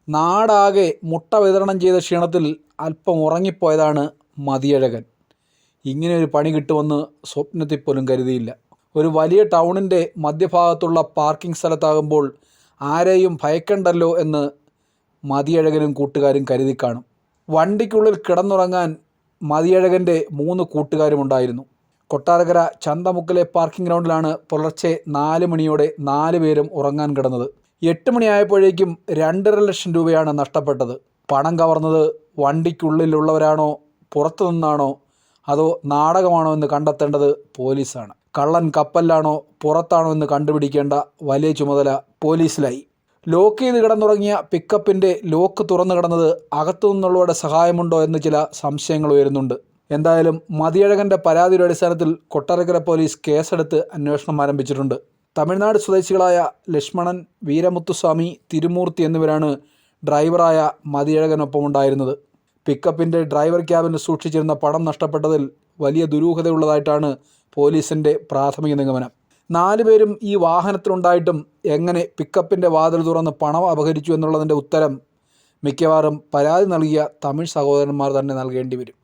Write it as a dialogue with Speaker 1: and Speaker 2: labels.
Speaker 1: നാടാകെ മുട്ട വിതരണം ചെയ്ത ക്ഷീണത്തിൽ അല്പം ഉറങ്ങിപ്പോയതാണ് മതിയഴകൻ. ഇങ്ങനെയൊരു പണി കിട്ടുമെന്ന് സ്വപ്നത്തിൽ പോലും കരുതിയില്ല. ഒരു വലിയ ടൗണിൻ്റെ മധ്യഭാഗത്തുള്ള പാർക്കിംഗ് സ്ഥലത്താകുമ്പോൾ ആരെയും ഭയക്കണ്ടല്ലോ എന്ന് മതിയഴകനും കൂട്ടുകാരും കരുതി കാണും. വണ്ടിക്കുള്ളിൽ കിടന്നുറങ്ങാൻ മതിയഴകൻ്റെ 3 കൂട്ടുകാരുമുണ്ടായിരുന്നു. കൊട്ടാരക്കര ചന്തമുക്കിലെ പാർക്കിംഗ് ഗ്രൗണ്ടിലാണ് പുലർച്ചെ 4 മണിയോടെ 4 പേരും ഉറങ്ങാൻ കിടന്നത്. 8 മണിയായപ്പോഴേക്കും 2.5 ലക്ഷം രൂപയാണ് നഷ്ടപ്പെട്ടത്. പണം കവർന്നത് വണ്ടിക്കുള്ളിലുള്ളവരാണോ പുറത്തു നിന്നാണോ അതോ നാടകമാണോ എന്ന് കണ്ടെത്തേണ്ടത് പോലീസാണ്. കള്ളൻ കപ്പലിലാണോ പുറത്താണോ എന്ന് കണ്ടുപിടിക്കേണ്ട വലിയ ചുമതല പോലീസിലായി. ലോക്ക് ചെയ്ത് കിടന്നുറങ്ങിയ പിക്കപ്പിൻ്റെ ലോക്ക് തുറന്നു കിടന്നത് അകത്തു നിന്നുള്ളവരുടെ സഹായമുണ്ടോ എന്ന് ചില സംശയങ്ങൾ ഉയരുന്നുണ്ട്. എന്തായാലും മതിയഴകൻ്റെ പരാതിയുടെ അടിസ്ഥാനത്തിൽ കൊട്ടാരക്കര പോലീസ് കേസെടുത്ത് അന്വേഷണം ആരംഭിച്ചിട്ടുണ്ട്. തമിഴ്നാട് സ്വദേശികളായ ലക്ഷ്മണൻ, വീരമുത്തുസ്വാമി, തിരുമൂർത്തി എന്നിവരാണ് ഡ്രൈവറായ മതിയഴകനൊപ്പമുണ്ടായിരുന്നത്. പിക്കപ്പിൻ്റെ ഡ്രൈവർ ക്യാബിൽ സൂക്ഷിച്ചിരുന്ന പണം നഷ്ടപ്പെട്ടതിൽ വലിയ ദുരൂഹതയുള്ളതായിട്ടാണ് പോലീസിൻ്റെ പ്രാഥമിക നിഗമനം. 4 പേരും ഈ വാഹനത്തിലുണ്ടായിട്ടും എങ്ങനെ പിക്കപ്പിൻ്റെ വാതിൽ തുറന്ന് പണം അപഹരിച്ചു എന്നുള്ളതിൻ്റെ ഉത്തരം മിക്കവാറും പരാതി നൽകിയ തമിഴ് സഹോദരന്മാർ തന്നെ നൽകേണ്ടി വരും.